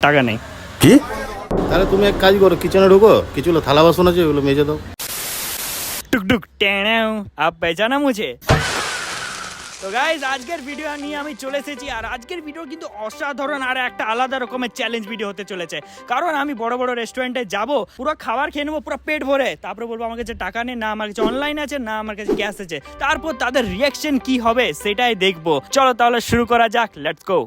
টাকা নেই। কি? তাহলে তুমি এক কাজ করো, কিচেনে ঢুকো, কিছুগুলো থালা বাসন আছে ওগুলো মেজে দাও। টুকটুক টেনেও আপ পেছানা মুঝে। তো গাইজ আজকের ভিডিও নিয়ে আমি চলে এসেছি, আর আজকের ভিডিও কিন্তু অসাধারণ আর একটা আলাদা রকমের চ্যালেঞ্জ ভিডিও হতে চলেছে। কারণ আমি বড় বড় রেস্টুরেন্টে যাব, পুরো খাবার খেয়ে নেবো পুরো পেট ভরে, তারপরে বলবো আমার কাছে টাকা নেই, না আমার কাছে অনলাইন আছে, না আমার কাছে ক্যাশ আছে। তারপর তাদের রিয়াকশন কি হবে সেটাই দেখবো। চলো তাহলে শুরু করা যাক, লেটস গো।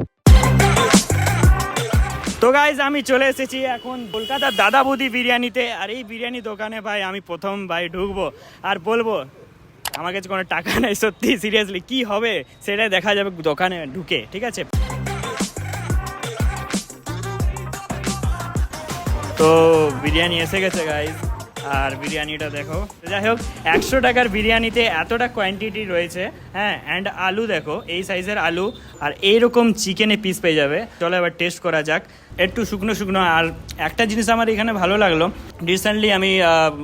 তো গাইজ আমি চলে এসেছি এখন কলকাতার দাদা বৌদি বিরিয়ানিতে। আর এই বিরিয়ানি দোকানে ভাই আমি প্রথম ভাই ঢুকবো আর বলবো আমার কাছে কোনো টাকা নেই, সত্যি সিরিয়াসলি কি হবে সেটাই দেখা যাবে দোকানে ঢুকে, ঠিক আছে? তো বিরিয়ানি এসে গেছে গাইজ, আর বিরিয়ানিটা দেখো। যাই হোক 100 টাকার বিরিয়ানিতে এতটা কোয়ান্টিটি রয়েছে, হ্যাঁ। অ্যান্ড আলু দেখো, এই সাইজের আলু আর এইরকম চিকেনে পিস পেয়ে যাবে। চলো এবার টেস্ট করা যাক। একটু শুকনো শুকনো। আর একটা জিনিস আমার এখানে ভালো লাগলো, রিসেন্টলি আমি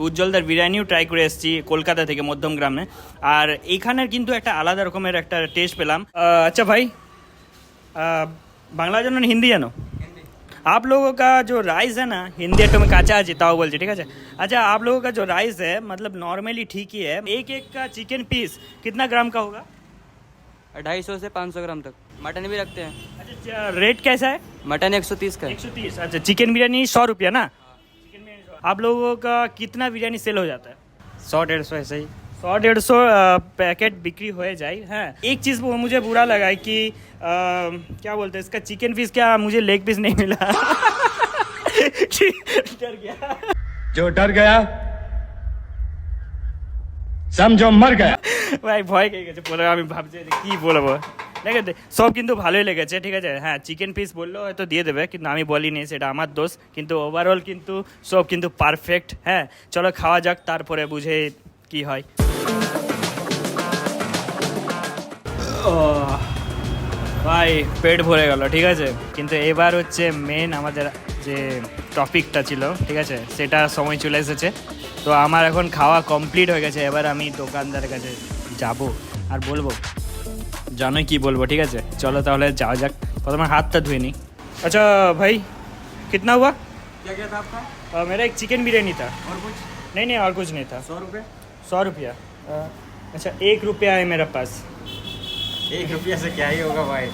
উজ্জ্বলদার বিরিয়ানিও ট্রাই করে এসেছি কলকাতা থেকে, মধ্যমগ্রামে। আর এইখানের কিন্তু একটা আলাদা রকমের একটা টেস্ট পেলাম। আচ্ছা ভাই, বাংলা জানো না হিন্দি জানো? आप लोगों का जो राइस है ना, हिंदी तो मैं काचा जीता बोल ठीक है। अच्छा, आप लोगों का जो राइस है मतलब नॉर्मली ठीक ही है। एक एक का चिकन पीस कितना ग्राम का होगा? 250 से 500 ग्राम तक। मटन भी रखते हैं। अच्छा, रेट कैसा है? मटन 130 का है। 130। अच्छा, चिकन बिरयानी 100 रुपया ना? चिकन बिरयानी 100। आप लोगों का कितना बिरयानी सेल हो जाता है? 100-150 ऐसे ही। 100-150 पैकेट बिक्री हो जाए। हाँ, एक चीज़ वो मुझे बुरा लगा है कि क्या बोलते हैं इसका, चिकन पीस क्या मुझे लेग पीस नहीं मिला। डर गया। जो डर गया समझो मर गया। ভাই ভয় পেয়ে গেছে, পরে আমি ভাবছি যে কি বলবো। ঠিক আছে, সব কিন্তু ভালোই লেগেছে, ঠিক আছে। হ্যাঁ, চিকেন পিস বললেও হয়তো দিয়ে দেবে, কিন্তু আমি বলিনি, সেটা আমার দোষ। কিন্তু ওভারঅল কিন্তু সব কিন্তু পারফেক্ট। হ্যাঁ, চলো খাওয়া যাক, তারপরে বুঝে কি হয়। ভাই পেট ভরে গেল, ঠিক আছে। কিন্তু এবার হচ্ছে মেন আমাদের যে টপিকটা ছিল, ঠিক আছে, সেটা সময় চলে এসেছে। তো আমার এখন খাওয়া কমপ্লিট হয়ে গেছে। এবার আমি দোকানদারের কাছে যাব আর বলবো, জানোই কি বলবো, ঠিক আছে। চলো তাহলে যাওয়া যাক। প্রথমে হাতটা ধুয়ে নিই। আচ্ছা ভাই, कितना हुआ? क्या क्या था आपका? मेरा एक चिकन बिरयानी था। और कुछ? नहीं और कुछ नहीं था। 100 रुपये। 100 रुपया। अच्छा, 1 रुपया है मेरे पास। 1 रुपया से क्या ही होगा भाई।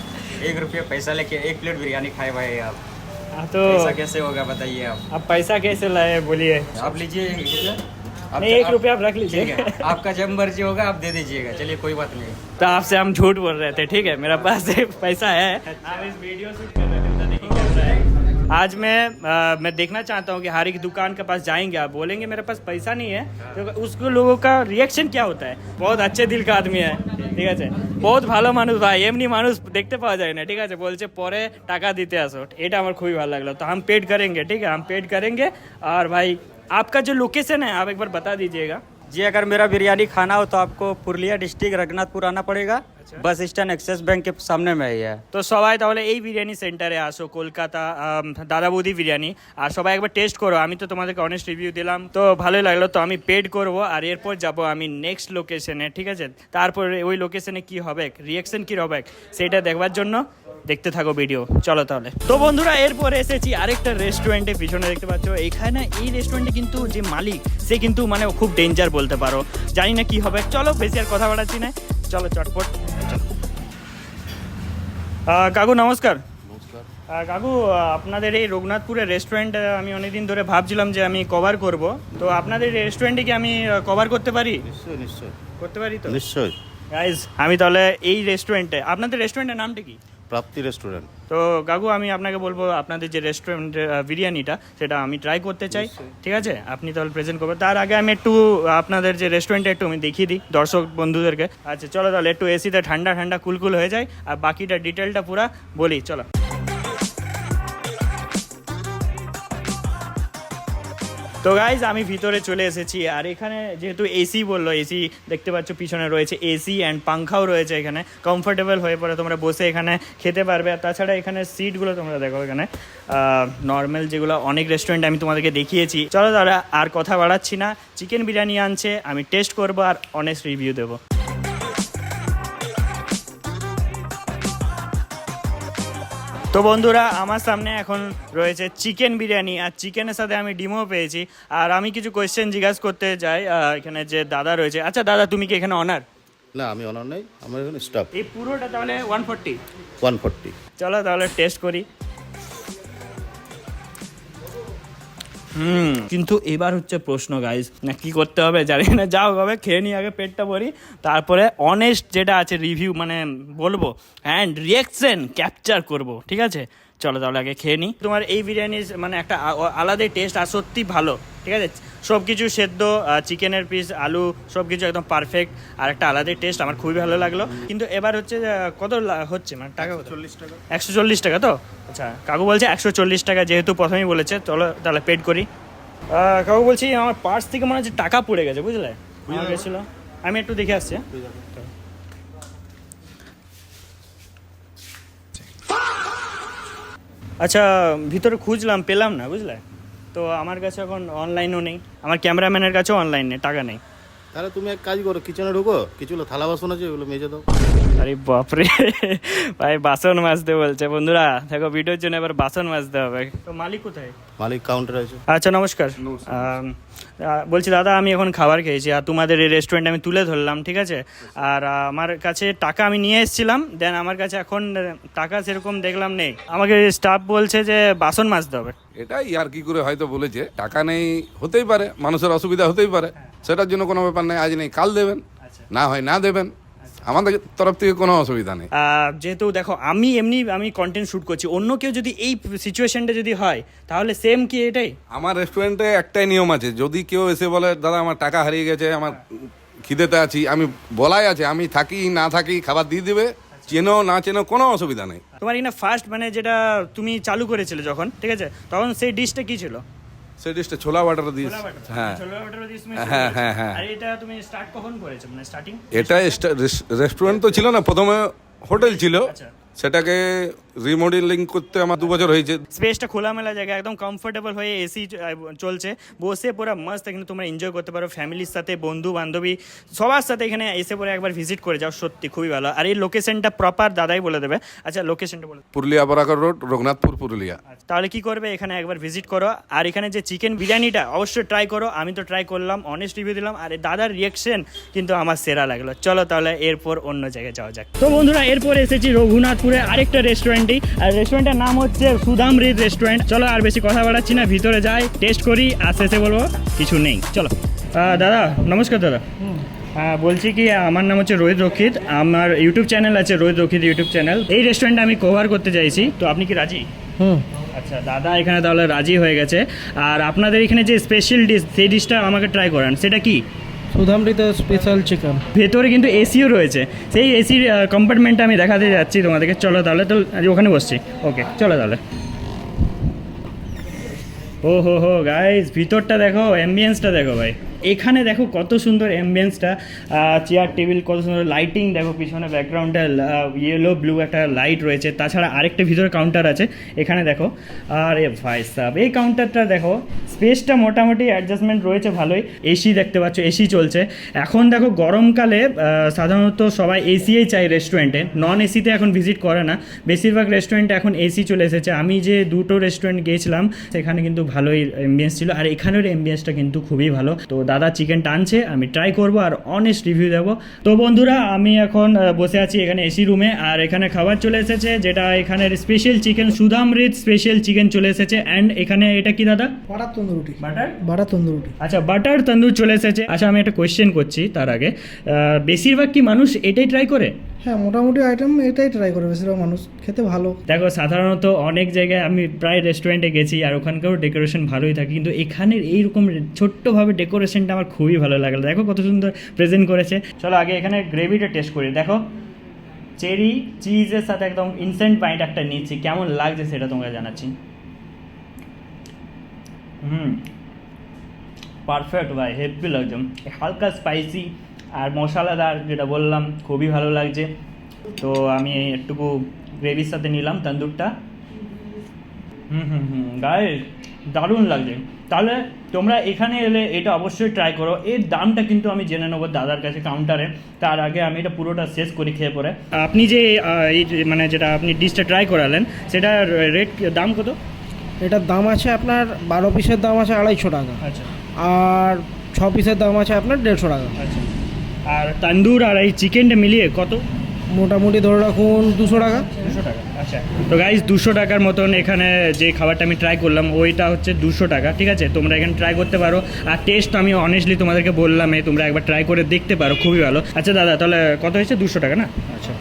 1 रुपया पैसा लेके 1 प्लेट बिरयानी खाए भाई आप। हाँ, तो पैसा कैसे होगा बताइए आप। अब पैसा कैसे लाए बोलिए? आप लीजिए 1 रुपया। नहीं, 1 रुपया आप रख लीजिए। ठीक है, आपका जब मर्जी होगा आप दे दीजिएगा, चलिए कोई बात नहीं। तो आपसे हम झूठ बोल रहे थे, ठीक है। मेरा पास पैसा है। आप इस वीडियो शूट कर रहे थे, उधर देखिए कैमरा है। आज मैं देखना चाहता हूँ कि हर एक दुकान के पास जाएंगे, आप बोलेंगे मेरे पास पैसा नहीं है, तो उसको लोगों का रिएक्शन क्या होता है। बहुत अच्छे दिल का आदमी है, ঠিক আছে, বহুত ভালো মানুষ ভাই। এমনি মানুষ দেখতে পাওয়া যায় না, ঠিক আছে। বলছে পরে টাকা দিতে আসো, এটা আমার খুবই ভালো লাগলো। तो हम पेड करेंगे, ठीक है, हम पेड करेंगे। और भाई आपका जो लोकेशन है आप एक बार बता दीजिएगा। जी, अगर मेरा बिरयानी खाना हो तो आपको पुरुलिया डिस्ट्रिक्ट रघुनाथपुर आना पड़ेगा। बस स्टैंड एक्सिस बैंक के सामने में ही है। তো সবাই তাহলে এই বিরিয়ানি সেন্টারে আসো, কলকাতা দাদা বৌদি বিরিয়ানি। আর সবাই একবার টেস্ট করো। আমি তো তোমাদেরকে অনেস্ট রিভিউ দিলাম, তো ভালোই লাগলো। তো আমি পেড করব, আর এরপর যাব আমি নেক্সট লোকেশনে, ঠিক আছে। তারপর ওই লোকেশনে কি হবে, রিয়াকশন কি হবে, সেটা দেখবার জন্য দেখতে থাকো ভিডিও। চলো তাহলে। তো বন্ধুরা, এরপর এসেছি আরেকটা রেস্টুরেন্টে, পিছনে দেখতে পাচ্ছ। এইখানে এই রেস্টুরেন্টে কিন্তু যে মালিক, সে কিন্তু মানে খুব ডেঞ্জার বলতে পারো। জানি না কি হবে। চলো বেশি আর কথা বাড়াচ্ছি না, চলো চটপট। কাকু নমস্কার। নমস্কার। কাকু, আপনাদের এই রঘুনাথপুরের রেস্টুরেন্ট আমি অনেকদিন ধরে ভাবছিলাম যে আমি কভার করব। তো আপনাদের রেস্টুরেন্টে কি আমি কভার করতে পারি? নিশ্চয়ই নিশ্চয়ই করতে পারি তো? নিশ্চয়ই। গাইজ আমি তাহলে এই রেস্টুরেন্টে, আপনাদের রেস্টুরেন্টের নামটা কি? প্রাপ্তি রেস্টুরেন্ট। তো কাকু আমি আপনাকে বলবো, আপনাদের যে রেস্টুরেন্টের বিরিয়ানিটা সেটা আমি ট্রাই করতে চাই, ঠিক আছে। আপনি তাহলে প্রেজেন্ট করবেন। তার আগে আমি একটু আপনাদের যে রেস্টুরেন্টে একটু আমি দেখিয়ে দিই দর্শক বন্ধুদেরকে। আচ্ছা চলো তাহলে, একটু এসিতে ঠান্ডা ঠান্ডা কুলকুল হয়ে যায়, আর বাকিটা ডিটেলটা পুরা বলি, চলো। তো গাইজ আমি ভিতরে চলে এসেছি, আর এখানে যেহেতু এসি বললো, এসি দেখতে পাচ্ছ পিছনে রয়েছে এসি, অ্যান্ড পাংখাও রয়েছে এখানে। কমফোর্টেবল হয়ে পড়ে তোমরা বসে এখানে খেতে পারবে। আর তাছাড়া এখানে সিটগুলো তোমরা দেখো, এখানে নর্মাল যেগুলো অনেক রেস্টুরেন্ট আমি তোমাদেরকে দেখিয়েছি। চলো তাহলে আর কথা বাড়াচ্ছি না, চিকেন বিরিয়ানি আনছে, আমি টেস্ট করবো আর অনেস্ট রিভিউ দেবো। তো বন্ধুরা আমার সামনে এখন রয়েছে চিকেন বিরিয়ানি, আর চিকেনের সাথে আমি ডিমও পেয়েছি। আর আমি কিছু কোয়েশ্চেন জিজ্ঞাসা করতে যাই এখানে যে দাদা রয়েছে। আচ্ছা দাদা, তুমি কি এখানে অনার? না, আমি অনার নেই, আমার এখানে স্টাফ। এই পুরোটা তাহলে 140? 140। চলো তাহলে টেস্ট করি। কিন্তু এবার হচ্ছে প্রশ্ন গাইজ, না কি করতে হবে জানি না, যাও হবে খেয়ে নিই আগে, পেটটা ভরি, তারপরে অনেস্ট যেটা আছে রিভিউ মানে বলবো অ্যান্ড রিয়াকশন ক্যাপচার করব, ঠিক আছে? চলো তাহলে আগে খেয়ে নিই। তোমার এই বিরিয়ানির মানে একটা আলাদাই টেস্ট, আর সত্যি ভালো, ঠিক আছে? সব কিছু সেদ্ধ, চিকেনের পিস, আলু সব কিছু একদম পারফেক্ট, আর একটা আলাদাই টেস্ট, আমার খুবই ভালো লাগলো। কিন্তু এবার হচ্ছে কত হচ্ছে মানে টাকা? 40 টাকা। 140 টাকা তো? আচ্ছা, কাকু বলছে 140 টাকা, যেহেতু প্রথমেই বলেছে। চলো তাহলে পেড করি। কাকু বলছি আমার পার্স থেকে মনে হচ্ছে টাকা পড়ে গেছে, বুঝলে? আমার গেছিলো, আমি একটু দেখে আসছি। আচ্ছা, ভিতরে খুঁজলাম, পেলাম না, বুঝলে? তো আমার কাছে এখন অনলাইনও নেই, আমার ক্যামেরাম্যানের কাছেও অনলাইন নেই, টাকা নেই। তাহলে তুমি এক কাজ করো, কিচেনে ঢুকো, কিছুগুলো থালা বাসন আছে ওগুলো মেজে দাও। আরে বাপরে, ভাই বাসন মাজতে বলছে। বন্ধুরা দেখো, ভিডিওর জন্য এবার বাসন মাজতে হবে। তো মালিক কোথায়? মালিক কাউন্টার আছে। আচ্ছা নমস্কার। বলছি দাদা, আমি এখন খাবার খেয়েছি, আর তোমাদের এই রেস্টুরেন্ট আমি তুলে ধরলাম, ঠিক আছে? আর আমার কাছে টাকা আমি নিয়ে এসেছিলাম, দেন আমার কাছে এখন টাকা সেরকম দেখলাম নেই। আমাকে স্টাফ বলছে যে বাসন মাজতে হবে। এটাই আর কি করে হয়তো বলেছে, টাকা নেই, হতেই পারে, মানুষের অসুবিধা হতেই পারে, সেটার জন্য কোনো ব্যাপার নেই, আজ নেই কাল দেবেন, না হয় না দেবেন, আমাদের তরফ থেকে কোনো অসুবিধা নেই। যেহেতু দেখো আমি কন্টেন্ট শ্যুট করছি, অন্য কেউ যদি এই সিচুয়েশনটা যদি হয় তাহলে সেম কি এটাই? আমার রেস্টুরেন্টে একটাই নিয়ম আছে, যদি কেউ এসে বলে দাদা আমার টাকা হারিয়ে গেছে, আমার খিদেতে আছি, আমি বলাই আছে, আমি থাকি না থাকি খাবার দিয়ে দিবে, চেনো না চেনো কোনো অসুবিধা নেই। তোমার এখানে ফার্স্ট মানে যেটা তুমি চালু করেছিলে যখন, ঠিক আছে, তখন সেই ডিশটা কি ছিল? সেই ডিশটা ছোলা বাটার দিস। হ্যাঁ হ্যাঁ হ্যাঁ হ্যাঁ। আর এটা তুমি স্টার্ট কখন করেছো, মানে স্টার্টিং? এটা রেস্টুরেন্ট তো ছিল না, প্রথমে হোটেল ছিল, সেটাকে রিমডেলিং করতে আমার 2 বছর হয়েছে। স্পেসটা খোলামেলা জায়গা, একদম কমফোর্টেবল হয়ে এসি চলছে, বসে পুরো মস্ত এখানে তোমরা এনজয় করতে পারো ফ্যামিলির সাথে, বন্ধু বান্ধবী সবার সাথে। এখানে এসে পরে একবার ভিজিট করে যাও, সত্যি খুবই ভালো। আর এই লোকেশনটা প্রপার দাদাই বলে দেবে। আচ্ছা লোকেশনটা বলে। পুরুলিয়া বরাকর রোড, রঘুনাথপুর, পুরুলিয়া। তাহলে কি করবে, এখানে একবার ভিজিট করো, আর এখানে যে চিকেন বিরিয়ানিটা অবশ্যই ট্রাই করো। আমি তো ট্রাই করলাম, অনেস্ট রিভিউ দিলাম, আর দাদার রিয়াকশন কিন্তু আমার সেরা লাগলো। চলো তাহলে এরপর অন্য জায়গায় যাওয়া যাক। তো বন্ধুরা, এরপর এসেছি রঘুনাথপুরে আরেকটা রেস্টুরেন্টে, আর রেস্টুরেন্টের নাম হচ্ছে সুধামৃত রেস্টুরেন্ট। চলো আর বেশি কথা বাড়াচ্ছি না, ভিতরে যাই, টেস্ট করি, আর শেষে বলবো কিছু নেই। চলো। দাদা নমস্কার। দাদা বলছি কি, আমার নাম হচ্ছে রোহিত রক্ষিত, আমার ইউটিউব চ্যানেল আছে রোহিত রক্ষিত ইউটিউব চ্যানেল। এই রেস্টুরেন্টে আমি কভার করতে চাইছি, তো আপনি কি রাজি? আচ্ছা দাদা এখানে তাহলে রাজি হয়ে গেছে। আর আপনাদের এখানে যে স্পেশাল ডিশ, সেই ডিশটা আমাকে ট্রাই করান, সেটা কি? Sudhamrita special chicken. ভেতরে কিন্তু এসিও রয়েছে, সেই এসির কম্পার্টমেন্টটা আমি দেখাতে যাচ্ছি তোমাদেরকে। চলো তাহলে, তো ওখানে বসছি। ওকে চলো তাহলে। ও হো গাইস, ভিতরটা দেখো, অ্যাম্বিয়েন্সটা দেখো ভাই। এখানে দেখো কত সুন্দর অ্যাম্বিয়েন্সটা, চেয়ার টেবিল, কত সুন্দর লাইটিং দেখো, পিছনে ব্যাকগ্রাউন্ডে ইয়েলো ব্লু একটা লাইট রয়েছে। তাছাড়া আরেকটা ভিতরে কাউন্টার আছে এখানে দেখো। আর এ ভাই সাহেব, এই কাউন্টারটা দেখো, স্পেসটা মোটামুটি অ্যাডজাস্টমেন্ট রয়েছে ভালোই। এসি দেখতে পাচ্ছ, এসি চলছে। এখন দেখো গরমকালে সাধারণত সবাই এসিই চাই রেস্টুরেন্টে, নন এসিতে এখন ভিজিট করে না, বেশিরভাগ রেস্টুরেন্টে এখন এসি চলে এসেছে। আমি যে 2টো রেস্টুরেন্ট গিয়েছিলাম সেখানে কিন্তু ভালোই অ্যাম্বিয়েন্স ছিল, আর এখানের অ্যাম্বিয়েন্সটা কিন্তু খুবই ভালো। তো দাদা চিকেনটা আনছে, আমি ট্রাই করব আর অনেস্ট রিভিউ দেবো। তো বন্ধুরা, আমি এখন বসে আছি এখানে এসি রুমে, আর এখানে খাবার চলে এসেছে, যেটা এখানের special chicken, Sudhamrita special chicken চলে এসেছে। অ্যান্ড এখানে এটা কি দাদা? বাটার তন্দুর রুটি। বাটার তন্দুর রুটি। আচ্ছা, বাটার তন্দুর চলে এসেছে। আচ্ছা, আমি একটা কোয়েশ্চেন করছি তার আগে, বেশিরভাগ কি মানুষ এটাই ট্রাই করে? হ্যাঁ, মোটামুটি আইটেম এটাই ট্রাই করে বেশিরভাগ মানুষ, খেতে ভালো। দেখো সাধারণত অনেক জায়গায় আমি প্রায় রেস্টুরেন্টে গেছি, আর ওখানকারও ডেকোরেশন ভালোই থাকে, কিন্তু এখানের এইরকম ছোট্টভাবে ডেকোরেশনটা আমার খুবই ভালো লাগলো। দেখো কত সুন্দর প্রেজেন্ট করেছে। চলো আগে এখানে গ্রেভিটা টেস্ট করি। দেখো চেরি চিজের সাথে একদম ইনস্ট্যান্ট বাইট একটা নিচ্ছি, কেমন লাগছে সেটা তোমাকে জানাচ্ছি। পারফেক্ট ভাই, হেভি লাগছে, হালকা স্পাইসি আর মশলাদার, যেটা বললাম খুবই ভালো লাগছে। তো আমি একটুকু গ্রেভির সাথে নিলাম তন্দুরটা। গাইস দারুণ লাগছে। তাহলে তোমরা এখানে এলে এটা অবশ্যই ট্রাই করো। এর দামটা কিন্তু আমি জেনে নেবো দাদার কাছে কাউন্টারে, তার আগে আমি এটা পুরোটা শেষ করি খেয়ে পরে। আপনি যে এই মানে যেটা আপনি ডিশটা ট্রাই করালেন সেটার রেট দাম কত? এটার দাম আছে আপনার 12 পিসের দাম আছে 250 টাকা, আচ্ছা আর 6 পিসের দাম আছে আপনার 150 টাকা। আচ্ছা, আর তান্দুর আর এই চিকেনটা মিলিয়ে কত? মোটামুটি ধরে রাখুন 200 টাকা। 200 টাকা। আচ্ছা, তো গাইস 200 টাকার মতন এখানে যে খাবারটা আমি ট্রাই করলাম ওইটা হচ্ছে 200 টাকা, ঠিক আছে? তোমরা এখানে ট্রাই করতে পারো। আর টেস্ট আমি অনেস্টলি তোমাদেরকে বললাম, তোমরা একবার ট্রাই করে দেখতে পারো, খুবই ভালো। আচ্ছা দাদা, তাহলে কত হয়েছে? 200 টাকা না? আচ্ছা,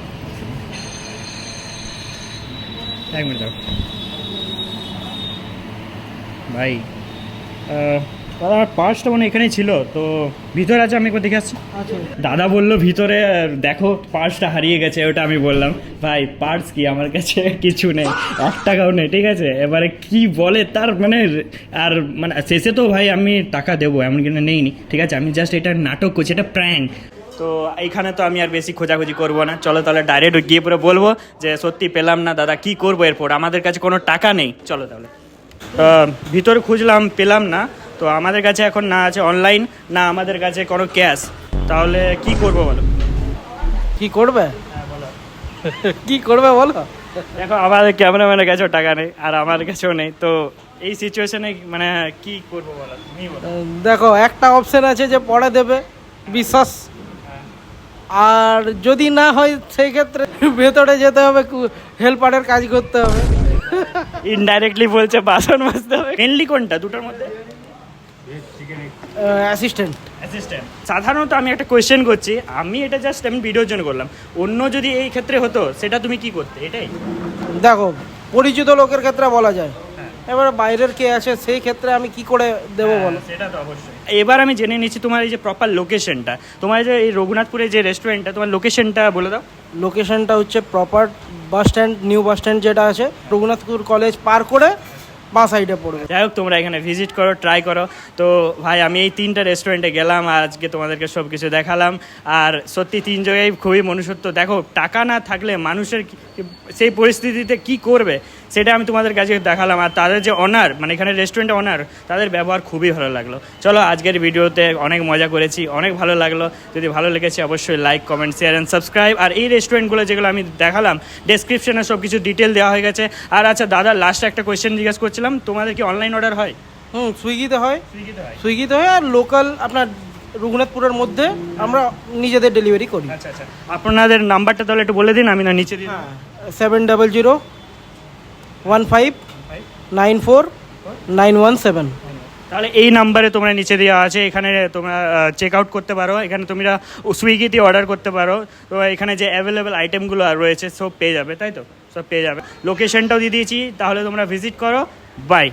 এক মিনিট দাও ভাই। দাদা আমার পার্সটা মানে এখানেই ছিল, তো ভিতরে আছে, আমি একবার দেখে আসছি। দাদা বললো ভিতরে দেখো পার্সটা হারিয়ে গেছে, ওটা আমি বললাম ভাই পার্স কি, আমার কাছে কিছু নেই, 1 টাকাও নেই, ঠিক আছে? এবারে কি বলে তার মানে, আর মানে শেষে তো ভাই আমি টাকা দেবো এমন কিন্তু নেইনি, ঠিক আছে? আমি জাস্ট এটা নাটক করছি, এটা প্র্যাঙ্ক। তো এইখানে তো আমি আর বেশি খোঁজাখুঁজি করবো না, চলো তাহলে ডাইরেক্ট গিয়ে পরে বলবো যে সত্যি পেলাম না দাদা, কি করবো এরপর, আমাদের কাছে কোনো টাকা নেই। চলো তাহলে ভিতরে খুঁজলাম, পেলাম না। তো আমাদের কাছে এখন না আছে অনলাইন, না আমাদের কাছে কোনো ক্যাশ, তাহলে কি করবো বলো? কি করবে? কি করবে বলো? দেখো আমাদের ক্যামেরাম্যানের কাছেও টাকা নেই আর আমার কাছেও নেই, তো এই সিচুয়েশনে মানে কি করবো বলো, তুমি বলো। দেখো একটা অপশন আছে যে পরে দেবে, বিশ্বাস। আর যদি না হয় সেই ক্ষেত্রে ভেতরে যেতে হবে, হেল্পারের কাজ করতে হবে। ইনডাইরেক্টলি বলছে বাসন মাজতে হবে। মেনলি কোনটা দুটোর মধ্যে? অ্যাসিস্ট্যান্ট। অ্যাসিস্ট্যান্ট। সাধারণত আমি একটা কোয়েশ্চেন করছি, আমি এটা জাস্ট আমি ভিডিওর জন্য করলাম, অন্য যদি এই ক্ষেত্রে হতো সেটা তুমি কি করতে? এটাই দেখো পরিচিত লোকের ক্ষেত্রে বলা যায়, এবারে বাইরের কে আছে সেই ক্ষেত্রে আমি কি করে দেবো বলো? সেটা তো অবশ্যই। এবার আমি জেনে নিচ্ছি তোমার এই যে প্রপার লোকেশনটা, তোমার যে এই রঘুনাথপুরে যে রেস্টুরেন্টটা, তোমার লোকেশনটা বলে দাও। লোকেশনটা হচ্ছে proper bus stand, new bus stand যেটা আছে, রঘুনাথপুর কলেজ পার করে বাঁ সাইডে পড়বে। যাই হোক, তোমরা এখানে ভিজিট করো, ট্রাই করো। তো ভাই আমি এই 3টা রেস্টুরেন্টে গেলাম, আজকে তোমাদেরকে সব কিছু দেখালাম, আর সত্যি 3 জায়গায় খুবই মনুষ্যত্ব। দেখো টাকা না থাকলে মানুষের সেই পরিস্থিতিতে কি করবে সেটা আমি তোমাদের কাছে দেখালাম, আর তাদের যে অনার, মানে এখানে রেস্টুরেন্টে অনার, তাদের ব্যবহার খুবই ভালো লাগলো। চলো আজকের ভিডিওতে অনেক মজা করেছি, অনেক ভালো লাগলো। যদি ভালো লেগেছে অবশ্যই like, comment, share and subscribe. আর এই রেস্টুরেন্টগুলো যেগুলো আমি দেখালাম ডেসক্রিপশনে সব কিছু ডিটেল দেওয়া হয়ে গেছে। আর আচ্ছা দাদা, লাস্টে একটা কোয়েশ্চেন জিজ্ঞেস করছিলাম, তোমাদের কি অনলাইন অর্ডার হয়? সুইগিতে হয়, সুইগিতে হয়। সুইগিতে হয়, আর লোকাল আপনার রঘুনাথপুরের মধ্যে আমরা নিজেদের ডেলিভারি করি। আচ্ছা আচ্ছা, আপনাদের নাম্বারটা তাহলে একটু বলে দিন, আমি না নিচে দিই। 7001594917। তাহলে এই নাম্বারে তোমরা নিচে দেওয়া আছে, এখানে তোমরা চেক আউট করতে পারো, এখানে তোমরা সুইগিতে অর্ডার করতে পারো। তো এখানে যে অ্যাভেলেবেল আইটেমগুলো রয়েছে সব পেয়ে যাবে, তাই তো? সব পেয়ে যাবে। লোকেশনটাও দিয়ে দিয়েছি, তাহলে তোমরা ভিজিট করো। বাই।